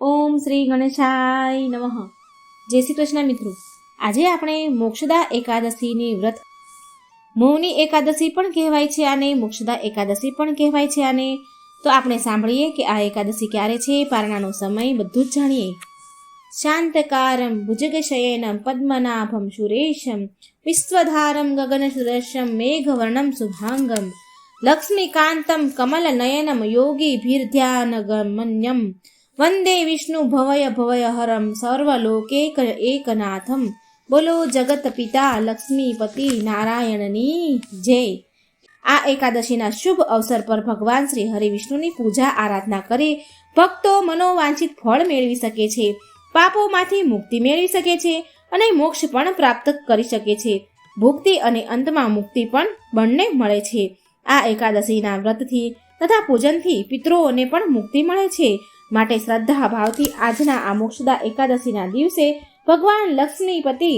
ઓમ શ્રી ગણેશાય નમઃ. જય શ્રી કૃષ્ણ મિત્રો. આજે આપણે મોક્ષદા એકાદશીની વ્રત, મૌની એકાદશી પણ કહેવાય છે આને, મોક્ષદા એકાદશી પણ કહેવાય છે આને. તો આપણે સાંભળીએ કે આ એકાદશી ક્યારે છે, પારણાનો સમય, બધું જ જાણીએ. શાંતકારમ ભુજગશયનમ પદ્મનાભમ સુરેશમ વિશ્વધારમ ગગનસદૃશમ મેઘવર્ણમ શુભાંગમ લક્ષ્મીકાંતમ કમલનયનમ યોગી ભીર્ધ્યાનગમન્યમ વંદે વિષ્ણુ ભવય ભવય હરમ સર્વલોકેક એકનાથમ. બોલો જગત પિતા લક્ષ્મીપતિ નારાયણની જય. આ એકાદશીના શુભ અવસર પર ભગવાન શ્રી હરિવિષ્ણુની પૂજા આરાધના કરી ભક્તો મનોવાંછિત ફળ મેળવી શકે છે, પાપોમાંથી મુક્તિ મેળવી શકે છે અને મોક્ષ પણ પ્રાપ્ત કરી શકે છે. ભુક્તિ અને અંતમાં મુક્તિ પણ બંને મળે છે. આ એકાદશીના વ્રતથી તથા પૂજનથી પિતૃઓને પણ મુક્તિ મળે છે. માટે શ્રદ્ધા ભાવથી આજના આ મોક્ષદા એકાદશીના દિવસે ભગવાન લક્ષ્મીપતિ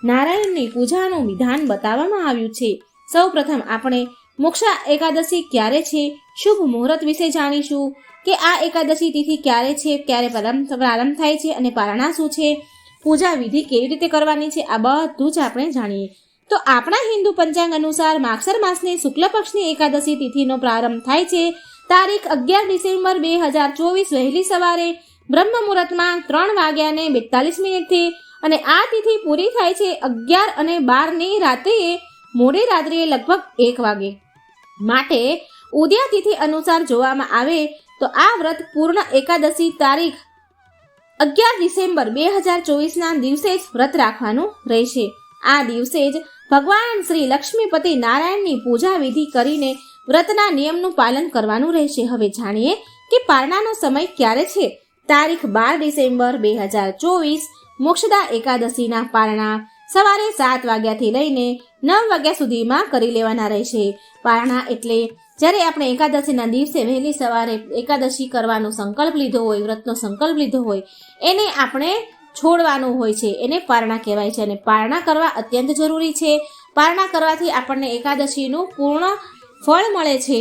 નારાયણની પૂજાનું વિધાન બતાવવામાં આવ્યું છે. સૌ પ્રથમ આપણે મોક્ષા એકાદશી ક્યારે છે, શુભ મુહૂર્ત વિશે જાણીશું કે આ એકાદશી તિથિ ક્યારે છે, ક્યારે પ્રારંભ થાય છે અને પારણા શું છે, પૂજા વિધિ કેવી રીતે કરવાની છે, આ બધું જ આપણે જાણીએ. તો આપણા હિન્દુ પંચાંગ અનુસાર માગસર માસની શુક્લ પક્ષની એકાદશી તિથિનો પ્રારંભ થાય છે તારીખ 11 ડિસેમ્બર 2024 વહેલી સવારે બ્રહ્મ મુહૂર્તમાં 3:42 અને આ તિથિ પૂરી થાય છે 11:12 રાત્રિએ, મોડી રાત્રિએ લગભગ 1 વાગે. માટે ઉદયા તિથિ અનુસાર જોવામાં આવે તો આ વ્રત પૂર્ણ એકાદશી તારીખ 11 ડિસેમ્બર 2024ના દિવસે જ વ્રત રાખવાનું રહેશે. આ દિવસે જ ભગવાન શ્રી લક્ષ્મીપતિ નારાયણની પૂજા વિધિ કરીને વ્રતના નિયમનું પાલન કરવાનું રહેશે. હવે જાણીએ કે પારણાનો સમય ક્યારે છે. તારીખ 12 ડિસેમ્બર 2024 મોક્ષદા એકાદશીના પારણા સવારે 7 વાગ્યાથી લઈને 9 વાગ્યા સુધીમાં કરી લેવાના રહેશે. પારણા એટલે જ્યારે આપણે એકાદશીના દિવસે વહેલી સવારે એકાદશી કરવાનો સંકલ્પ લીધો હોય, વ્રતનો સંકલ્પ લીધો હોય, એને આપણે છોડવાનું હોય છે, એને પારણા કહેવાય છે. અને પારણા કરવા અત્યંત જરૂરી છે. પારણા કરવાથી આપણને એકાદશીનું પૂર્ણ ફળ મળે છે.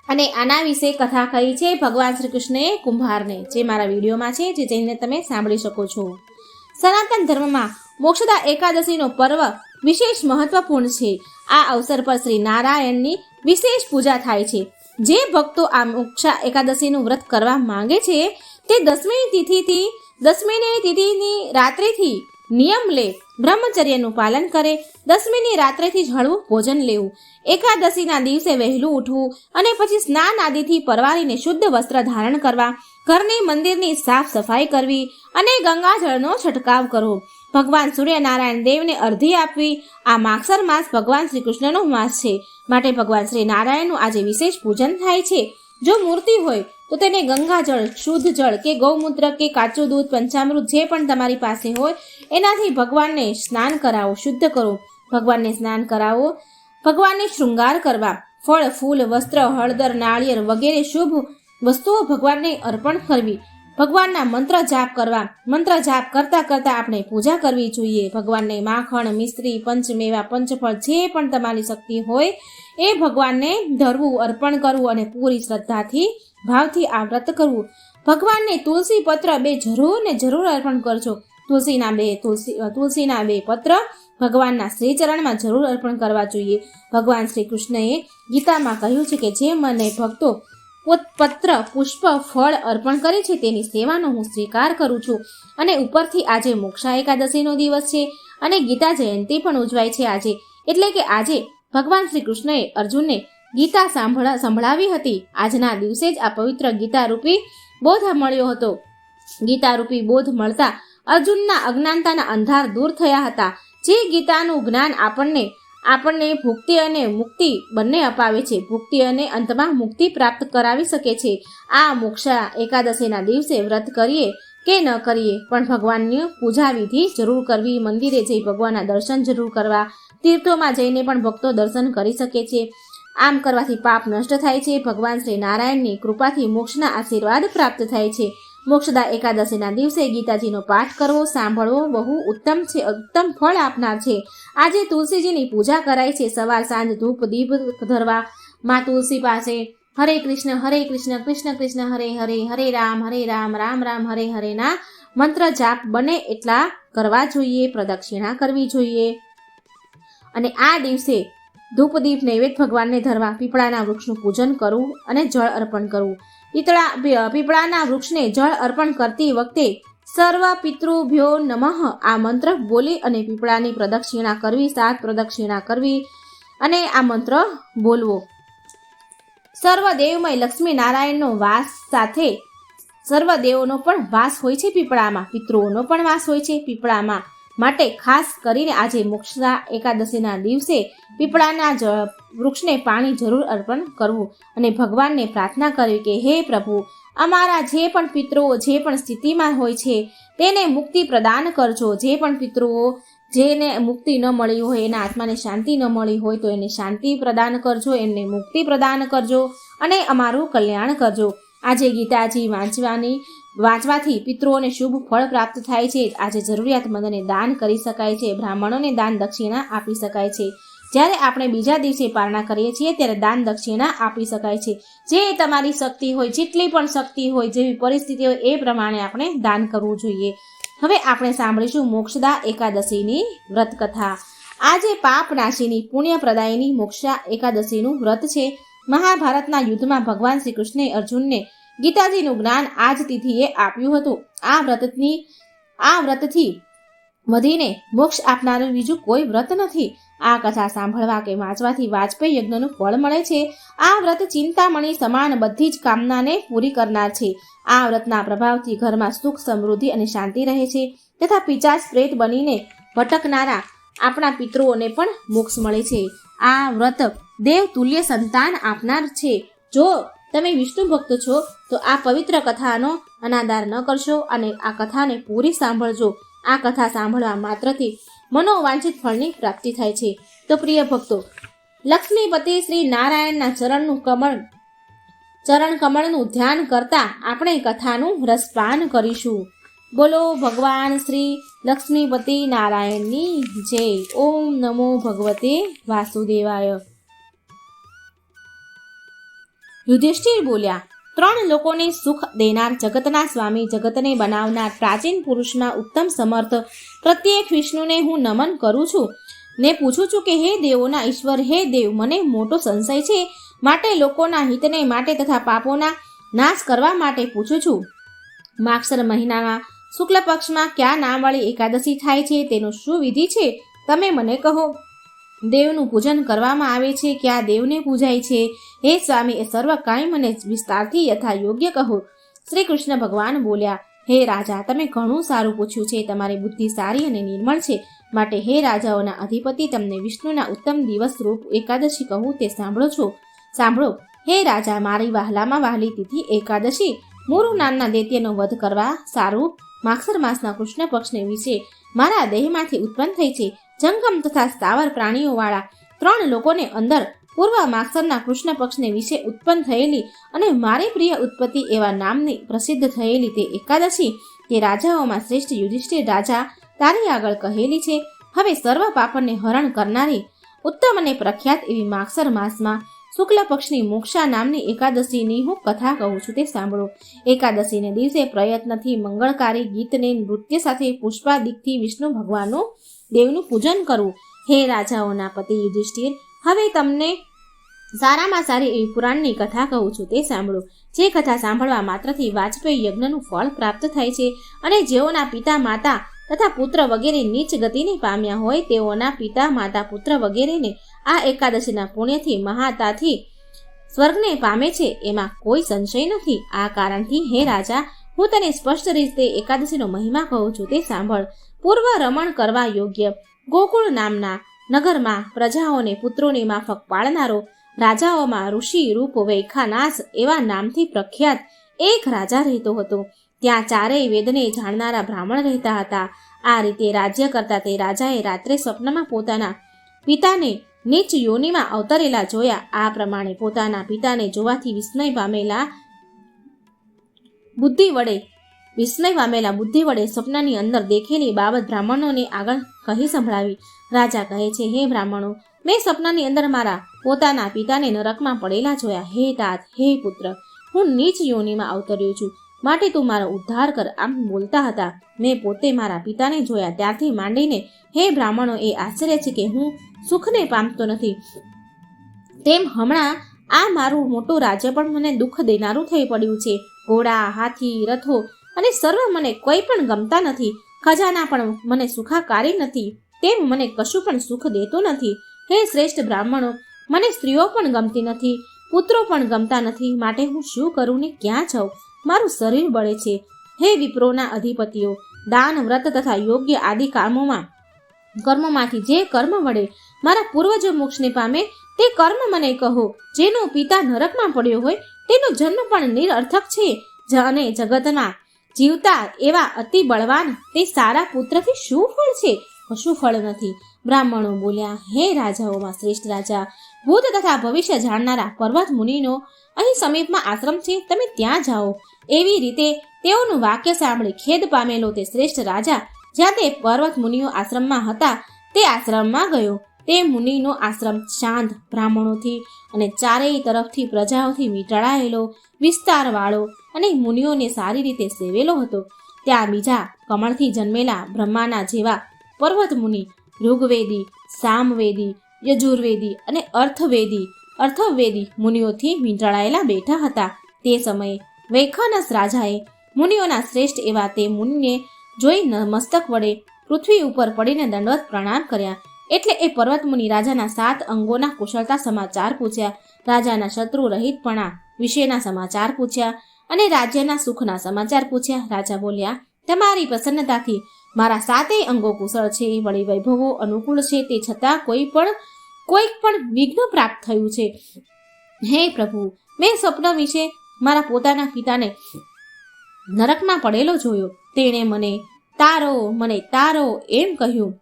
અને આના વિશે કથા કહી છે ભગવાન શ્રી કૃષ્ણએ કુંભારને, જે મારા વિડીયોમાં છે, જે જઈને તમે સાંભળી શકો છો. સનાતન ધર્મમાં મોક્ષદા એકાદશીનો પર્વ વિશેષ મહત્વપૂર્ણ છે. આ અવસર પર શ્રી નારાયણની વિશેષ પૂજા થાય છે. જે ભક્તો આ મોક્ષા એકાદશીનું વ્રત કરવા માંગે છે તે દસમીની તિથિની રાત્રિથી નિયમ લે, બ્રહ્મચર્યનું પાલન કરે, દસમીની રાત્રેથી જ હળવું ભોજન લેવું, એકાદશીના દિવસે વહેલું ઉઠવું અને પછી સ્નાન આદિથી પરવારીને શુદ્ધ વસ્ત્ર ધારણ કરવા, ઘરની મંદિરની સાફ સફાઈ કરવી અને ગંગાજળનો છંટકાવ કરવો, ભગવાન સૂર્યનારાયણ દેવને અર્ધી આપવી. આ માગસર માસ ભગવાન શ્રી કૃષ્ણનો માસ છે. માટે ભગવાન શ્રી નારાયણનું આજે વિશેષ પૂજન થાય છે. જો મૂર્તિ હોય તો તેને ગંગાજળ, શુદ્ધ જળ કે ગૌમૂત્ર કે કાચું દૂધ, પંચામૃત જે પણ તમારી પાસે હોય એનાથી ભગવાનને સ્નાન કરાવો, શુદ્ધ કરો, ભગવાનને સ્નાન કરાવો, ભગવાનને શૃંગાર કરવા, ફળ, ફૂલ, વસ્ત્ર, હળદર, નાળિયેર વગેરે શુભ વસ્તુઓ ભગવાનને અર્પણ કરવી, ભગવાનના મંત્ર જાપ કરવા. મંત્ર જાપ કરતા કરતા આપણે પૂજા કરવી જોઈએ. ભગવાનને માખણ, મિશ્રી, પંચમેવા, પંચફળ જે પણ તમારી શક્તિ હોય એ ભગવાનને ધરવું, અર્પણ કરવું અને પૂરી શ્રદ્ધાથી ભાવથી આ વ્રત કરવું. ભગવાનને તુલસી પત્ર 2 જરૂર અર્પણ કરજો. તુલસીના 2 પત્ર ભગવાનના શ્રી ચરણમાં જરૂર અર્પણ કરવા જોઈએ. ભગવાન શ્રી કૃષ્ણએ ગીતામાં કહ્યું છે કે જે મને ભક્તો પત્ર, પુષ્પ, ફળ અર્પણ કરે છે તેની સેવાનો હું સ્વીકાર કરું છું. અને ઉપરથી આજે મોક્ષા એકાદશીનો દિવસ છે અને ગીતા જયંતિ પણ ઉજવાય છે આજે. એટલે કે આજે ભગવાન શ્રી કૃષ્ણએ અર્જુનને ગીતા સંભળાવી હતી. આજના દિવસે જ આ પવિત્ર ગીતારૂપી બોધ મળ્યો હતો. ગીતારૂપી બોધ મળતા અર્જુનના અજ્ઞાનતાના અંધાર દૂર થયા હતા. જે ગીતાનું જ્ઞાન આપણને ભુક્તિ અને મુક્તિ બંને અપાવે છે. ભુક્તિ અને અંતમાં મુક્તિ પ્રાપ્ત કરાવી શકે છે. આ મોક્ષા એકાદશીના દિવસે વ્રત કરીએ કે ન કરીએ પણ ભગવાનની પૂજા વિધિ જરૂર કરવી, મંદિરે જઈ ભગવાનના દર્શન જરૂર કરવા, તીર્થોમાં જઈને પણ ભક્તો દર્શન કરી શકે છે. આમ કરવાથી પાપ નષ્ટ થાય છે. ભગવાન શ્રી નારાયણની કૃપાથી મોક્ષના આશીર્વાદ પ્રાપ્ત થાય છે. મોક્ષદા એકાદશીના દિવસે ગીતાજીનો પાઠ કરવો, સાંભળવો બહુ ઉત્તમ છે, ઉત્તમ ફળ આપનાર છે. આજે તુલસીજીની પૂજા કરાય છે. સવાર સાંજ ધૂપ દીપ ધરવા, માં તુલસી પાસે હરે કૃષ્ણ કૃષ્ણ કૃષ્ણ હરે હરે, હરે રામ રામ રામ હરે હરેના મંત્ર જાપ બને એટલા કરવા જોઈએ, પ્રદક્ષિણા કરવી જોઈએ. અને આ દિવસે ધૂપદીપ નૈવેદ્ય ભગવાનને ધરવા, પીપળાના વૃક્ષનું પૂજન કરવું અને જળ અર્પણ કરવું. પીપળાના વૃક્ષને જળ અર્પણ કરતી વખતે સર્વ પિતૃભ્યો નમઃ આ મંત્ર બોલી અને પીપળાની પ્રદક્ષિણા કરવી, 7 પ્રદક્ષિણા કરવી અને આ મંત્ર બોલવો. સર્વદેવમય લક્ષ્મી નારાયણનો વાસ સાથે સર્વદેવોનો પણ વાસ હોય છે પીપળામાં, પિતૃઓનો પણ વાસ હોય છે પીપળામાં. માટે ખાસ કરીને આજે મોક્ષદા એકાદશીના દિવસે પીપળાના વૃક્ષને પાણી જરૂર અર્પણ કરવું અને ભગવાનને પ્રાર્થના કરવી કે હે પ્રભુ, અમારા જે પણ પિતૃઓ જે પણ સ્થિતિમાં હોય છે તેને મુક્તિ પ્રદાન કરજો. જે પણ પિતૃઓ જેને મુક્તિ ન મળી હોય, એના આત્માને શાંતિ ન મળી હોય તો એને શાંતિ પ્રદાન કરજો, એમને મુક્તિ પ્રદાન કરજો અને અમારું કલ્યાણ કરજો. આજે ગીતાજી વાંચવાથી પિતૃઓને શુભ ફળ પ્રાપ્ત થાય છે. આજે જરૂરિયાતમંદને દાન કરી શકાય છે, બ્રાહ્મણોને દાન દક્ષિણા આપી શકાય છે. જ્યારે આપણે બીજા દિવસે પારણા કરીએ છીએ ત્યારે દાન દક્ષિણા આપી શકાય છે. જે તમારી શક્તિ હોય, જેટલી પણ શક્તિ હોય, જેવી પરિસ્થિતિ હોય એ પ્રમાણે આપણે દાન કરવું જોઈએ. હવે આપણે સાંભળીશું મોક્ષદા એકાદશીની વ્રત કથા. આજે પાપ નાશીની પુણ્યપ્રદાયની મોક્ષા એકાદશીનું વ્રત છે. મહાભારતના યુદ્ધમાં ભગવાન શ્રી કૃષ્ણે અર્જુનને ગીતાજીનું જ્ઞાન આ જ તિથિએ આપ્યું હતું. આ વ્રતથી વધીને મોક્ષ આપનારું બીજું કોઈ વ્રત નથી. આ કથા સાંભળવા કે વાંચવાથી વાજપેયી યજ્ઞનું ફળ મળે છે. આ વ્રત ચિંતામણી સમાન બધી જ કામનાને પૂરી કરનાર છે. આ વ્રતના પ્રભાવથી ઘરમાં સુખ, સમૃદ્ધિ અને શાંતિ રહે છે તથા પિચાચ પ્રેત બનીને ભટકનારા આપણા પિતૃઓને પણ મોક્ષ મળે છે. આ વ્રત દેવ તુલ્ય સંતાન આપનાર છે. જો તમે વિષ્ણુ ભક્ત છો તો આ પવિત્ર કથાનો અનાદાર ન કરશો અને આ કથાને પૂરી સાંભળજો. આ કથા સાંભળવા માત્રથી મનોવાંછિત ફળની પ્રાપ્તિ થાય છે. તો પ્રિય ભક્તો, લક્ષ્મીપતિ શ્રી નારાયણના ચરણ કમળનું ધ્યાન કરતા આપણે કથાનું રસપાન કરીશું. બોલો ભગવાન શ્રી લક્ષ્મીપતિ નારાયણની જય. ઓમ નમો ભગવતે વાસુદેવાય. યુધિષ્ઠિર બોલ્યા, 3 લોકોને સુખ દેનાર, જગતના સ્વામી, જગતને બનાવનાર, પ્રાચીન પુરુષના ઉત્તમ સમર્થ પ્રત્યેક વિષ્ણુને હું નમન કરું છું ને પૂછું છું કે હે દેવોના ઈશ્વર, હે દેવ, મને મોટો સંશય છે, માટે લોકોના હિતને માટે તથા પાપોના નાશ કરવા માટે પૂછું છું. માગસર મહિનામાં શુક્લ પક્ષમાં કયા નામવાળી એકાદશી થાય છે તેનો શું વિધિ છે તમે મને કહો. દેવનું પૂજન કરવામાં આવે છે, કયા દેવને પૂજાય છે? હે સ્વામી, એ સર્વ કાંઈ મને વિસ્તારથી યથા યોગ્ય કહો. શ્રી કૃષ્ણ ભગવાન બોલ્યા, હે રાજા, તમે ઘણું સારું પૂછ્યું છે. તમારી બુદ્ધિ સારી અને નિર્મળ છે. માટે હે રાજાઓના અધિપતિ, તમને વિષ્ણુના ઉત્તમ દિવસ રૂપ એકાદશી કહું તે સાંભળો. હે રાજા, મારી વહાલામાં વહાલી તિથિ એકાદશી મુરુ નામના દૈત્યનો વધ કરવા સારું માગસર માસના કૃષ્ણ પક્ષને વિશે મારા દેહમાંથી ઉત્પન્ન થઈ છે. જંગમ તથા સ્થાવર પ્રાણીઓવાળા 3 લોકોને અંદર પૂર્વ માગસરના કૃષ્ણ પક્ષને વિશે ઉત્પન્ન થયેલી અને મારી પ્રિય ઉત્પત્તિ એવા નામની પ્રસિદ્ધ થયેલી તે એકાદશી તે રાજાઓમાં શ્રેષ્ઠ યુધિષ્ઠિર રાજા તારી આગળ કહેલી છે. હવે સર્વ પાપને હરણ કરનારી ઉત્તમ અને પ્રખ્યાત એવી માગસર માસમાં શુક્લ પક્ષની મોક્ષા નામની એકાદશીની હું કથા કહું છું તે સાંભળો. એકાદશીને દિવસે પ્રયત્નથી મંગળકારી ગીતને નૃત્ય સાથે પુષ્પાદિકથી વિષ્ણુ ભગવાનનું દેવનું પૂજન કરવું. હે રાજાઓના પતિ યુધિષ્ઠિર, હવે તમને સારામાં સારી એવી પુરાણની કથા કહું છું તે સાંભળો. જે કથા સાંભળવા માત્રથી વાજપેયી યજ્ઞનું ફળ પ્રાપ્ત થાય છે અને જેઓના પિતા માતા તથા પુત્ર વગેરે નીચ ગતિને પામ્યા હોય તેઓના પિતા માતા પુત્ર વગેરેને આ એકાદશીના પુણ્યથી મહાતાથી સ્વર્ગને પામે છે, એમાં કોઈ સંશય નથી. આ કારણથી હે રાજા, હું તને સ્પષ્ટ રીતે એકાદશીનો મહિમા કહું છું તે સાંભળ. પૂર્વ રમણ કરવા યોગ્ય ગોકુળ નામના નગરમાં પ્રજાઓને પુત્રોની માફક પાળનારો રાજાઓમાં ઋષિ રૂપ વૈખાનાસ એવા નામથી પ્રખ્યાત એક રાજા રહેતો હતો. ત્યાં 4 વેદને જાણનારા બ્રાહ્મણ રહેતા હતા. આ રીતે રાજ્ય કરતા તે રાજાએ રાત્રે સ્વપ્નમાં પોતાના પિતાને નીચ યોનિમાં અવતરેલા જોયા. આ પ્રમાણે પોતાના પિતાને જોવાથી વિસ્મય પામેલા બુદ્ધિ વડે સ્વપ્નની અંદર દેખેલી બાબત બ્રાહ્મણોને આગળ કહી સંભળાવી. રાજા કહે છે, હે બ્રાહ્મણો, મેં સપનાની અંદર મારા પોતાના પિતાને નરકમાં પડેલા જોયા. હે તાત, હે પુત્ર, હું નીચ યોનિમાં અવતર્યો છું, માટે તું મારો ઉદ્ધાર કર, આમ બોલતા હતા. મેં પોતે મારા પિતાને જોયા ત્યારથી માંડીને હે બ્રાહ્મણો, એ આશ્ચર્ય છે કે હું સુખને પામતો નથી. તેમ હમણાં આ મારું મોટું રાજ્ય પણ મને દુઃખ દેનારું થઈ પડ્યું છે. ઘોડા, હાથી, રથો અને સર્વ મને કોઈ પણ ગમતા નથી. ખજાના પણ મને સુખાકારી નથી. તેમ મને કશું પણ સુખ દેતું નથી. હે શ્રેષ્ઠ બ્રાહ્મણો, મને સ્ત્રીઓ પણ ગમતી નથી, પુત્રો પણ ગમતા નથી. માટે હું શું કરું ને ક્યાં જાઉં? મારું શરીર બળે છે. હે વિપ્રોના અધિપતિઓ, દાન, વ્રત તથા યોગ્ય આદિ કર્મોમાંથી જે કર્મ વડે મારા પૂર્વજો મોક્ષને પામે તે કર્મ મને કહો. જેનો પિતા નરકમાં પડ્યો હોય તેનો જન્મ પણ નિરર્થક છે, અને જગતમાં જીવતા એવા અતિ બળવાન તે સારા પુત્રથી શું ફળ છે? કશું ફળ નથી. બ્રાહ્મણો બોલ્યા, હે રાજાઓમાં શ્રેષ્ઠ રાજા, ભૂત તથા ભવિષ્ય જાણનારા પર્વત મુનિનો અહીં સમીપમાં આશ્રમ છે, તમે ત્યાં જાઓ. એવી રીતે તેઓનું વાક્ય સાંભળી ખેદ પામેલો તે શ્રેષ્ઠ રાજા જ્યાં તે પર્વત મુનિઓ આશ્રમમાં હતા તે આશ્રમમાં ગયો. તે મુનિનો આશ્રમ શાંત, બ્રાહ્મણોથી અને ચારેય તરફથી પ્રજાઓથી વીંટળાયેલો, વિસ્તારવાળો અને મુનિઓને સારી રીતે સેવેલો હતો. ત્યાં બીજા કમળથી જન્મેલા બ્રહ્માના જેવા પર્વત મુનિ ઋગ્વેદી, સામવેદી, યજુર્વેદી અને અર્થવેદી મુનિઓથી વીંટળાયેલા બેઠા હતા. તે સમયે વૈખાનસ રાજાએ મુનિઓના શ્રેષ્ઠ એવા તે મુનિને જોઈ મસ્તક વડે પૃથ્વી ઉપર પડીને દંડવત પ્રણામ કર્યા. એટલે એ પર્વત મુનિ રાજાના 7 અંગોના કુશળતા સમાચાર પૂછ્યા, રાજાના શત્રુ રહિતપણા વિશેના સમાચાર પૂછ્યા અને રાજ્યના સુખના સમાચાર પૂછ્યા. રાજા બોલ્યા, તમારી પ્રસન્નતાથી મારા 7 અંગો કુશળ છે, વળી વૈભવો અનુકૂળ છે, તે છતાં કોઈક પણ વિઘ્ન પ્રાપ્ત થયું છે. હે પ્રભુ, મેં સ્વપ્ન વિશે મારા પોતાના પિતાને નરકમાં પડેલો જોયો. તેણે મને તારો એમ કહ્યું.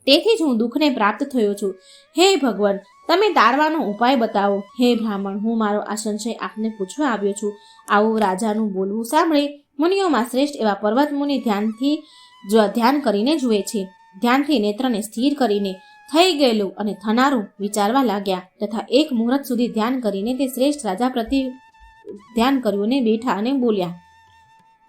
તેથી જ હું દુઃખને પ્રાપ્ત થયો છું. હે ભગવાન, તમે તારવાનો ઉપાય બતાવો. હે બ્રાહ્મણ, હું મારો આ સંશય આપને પૂછવા આવ્યો છું. આવું રાજાનું બોલવું સાંભળી મુનિઓમાં શ્રેષ્ઠ એવા પર્વત મુનિ ધ્યાન કરીને જુએ છે. ધ્યાનથી નેત્રને સ્થિર કરીને થઈ ગયેલું અને થનારું વિચારવા લાગ્યા, તથા 1 મુહૂર્ત સુધી ધ્યાન કરીને તે શ્રેષ્ઠ રાજા પ્રત્યે ધ્યાન કર્યું ને બેઠા અને બોલ્યા.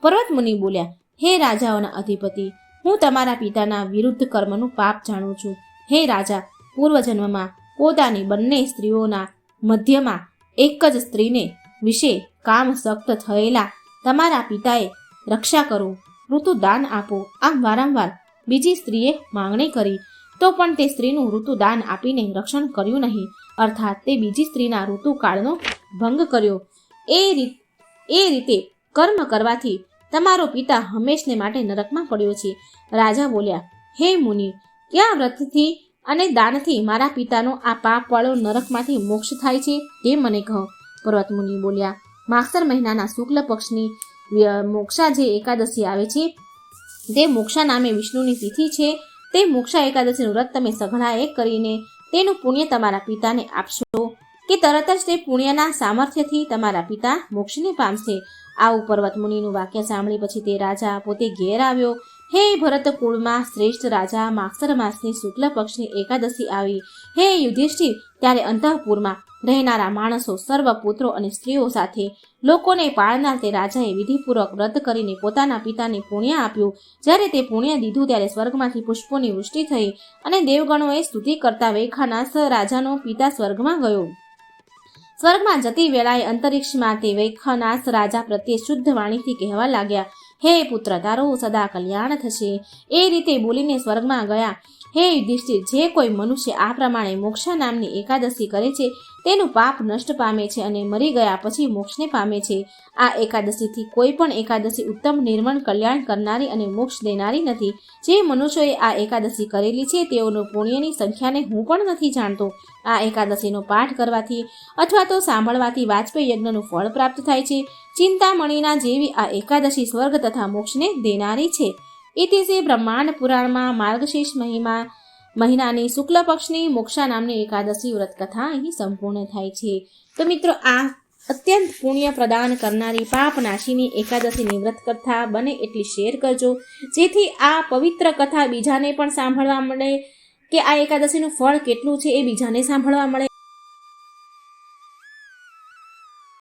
પર્વત મુનિ બોલ્યા, હે રાજાઓના અધિપતિ, હું તમારા પિતાના વિરુદ્ધ કર્મનું પાપ જાણું છું. હે રાજા, પૂર્વજન્મમાં પોતાની બંને સ્ત્રીઓના મધ્યમાં એક જ સ્ત્રીને વિશે કામસક્ત થયેલા તમારા પિતાએ રક્ષા કરો, ઋતુદાન આપો, આમ વારંવાર બીજી સ્ત્રીએ માંગણી કરી, તો પણ તે સ્ત્રીનું ઋતુદાન આપીને રક્ષણ કર્યું નહીં, અર્થાત તે બીજી સ્ત્રીના ઋતુકાળનો ભંગ કર્યો. એ રીતે કર્મ કરવાથી તમારો પિતા હંમેશને માટે નરકમાં પડ્યો છે. રાજા બોલ્યા, હે મુનિ, કયા વ્રતથી અને દાનથી મારા પિતાનો આ પાપવાળો નરકમાંથી મોક્ષ થાય છે તે મને કહો. પર્વત મુનિ બોલ્યા, માગસર મહિનાના શુક્લ પક્ષની મોક્ષા જે એકાદશી આવે છે તે મોક્ષા નામે વિષ્ણુની તિથિ છે. તે મોક્ષા એકાદશીનું વ્રત તમે સઘળા એક કરીને તેનું પુણ્ય તમારા પિતાને આપશો કે તરત જ તે પુણ્યના સામર્થ્યથી તમારા પિતા મોક્ષને પામશે. આવું પર્વત મુનિનું વાક્ય સાંભળી પછી તે રાજા પોતે ઘેર આવ્યો. હે ભરત કુળમાં શ્રેષ્ઠ રાજા, માગસર માસની શુક્લ પક્ષની એકાદશી આવી. હે યુધિષ્ઠિર, ત્યારે અંતઃપુરમાં રહેનારા માણસો, સર્વ પુત્રો અને સ્ત્રીઓ સાથે લોકોને પાળનાર તે રાજાએ વિધિપૂર્વક વ્રત કરીને પોતાના પિતાને પુણ્ય આપ્યું. જ્યારે તે પુણ્ય દીધું ત્યારે સ્વર્ગમાંથી પુષ્પોની વૃષ્ટિ થઈ અને દેવગણોએ સ્તુતિ કરતા વૈખાનસ રાજાનો પિતા સ્વર્ગમાં ગયો. સ્વર્ગમાં જતી વેળાએ અંતરિક્ષમાં તે વૈખાનસ રાજા પ્રત્યે શુદ્ધ વાણીથી કહેવા લાગ્યા, હે પુત્ર, તારું સદા કલ્યાણ થશે. એ રીતે બોલીને સ્વર્ગમાં ગયા. હે યુધિષ્ઠિર, જે કોઈ મનુષ્ય આ પ્રમાણે મોક્ષા નામની એકાદશી કરે છે તેનું પાપ નષ્ટ પામે છે અને મરી ગયા પછી મોક્ષને પામે છે. આ એકાદશીથી કોઈ પણ એકાદશી ઉત્તમ, નિર્મળ, કલ્યાણ કરનારી અને મોક્ષ દેનારી નથી. જે મનુષ્યોએ આ એકાદશી કરેલી છે તેઓનું પુણ્યની સંખ્યાને હું પણ નથી જાણતો. આ એકાદશીનો પાઠ કરવાથી અથવા તો સાંભળવાથી વાજપેયી યજ્ઞનું ફળ પ્રાપ્ત થાય છે. ચિંતામણીના જેવી આ એકાદશી સ્વર્ગ તથા મોક્ષને દેનારી છે. ઇતિશ્રી બ્રહ્માંડ પુરાણમાં માર્ગશીર્ષ મહિનાની શુક્લ પક્ષની મોક્ષા નામની એકાદશી વ્રત કથા અહીં સંપૂર્ણ થાય છે. તો મિત્રો, આ અત્યંત પુણ્ય પ્રદાન કરનારી પાપ નાશીની એકાદશીની વ્રત કથા બને એટલી શેર કરજો, જેથી આ પવિત્ર કથા બીજાને પણ સાંભળવા મળે કે આ એકાદશીનું ફળ કેટલું છે એ બીજાને સાંભળવા મળે.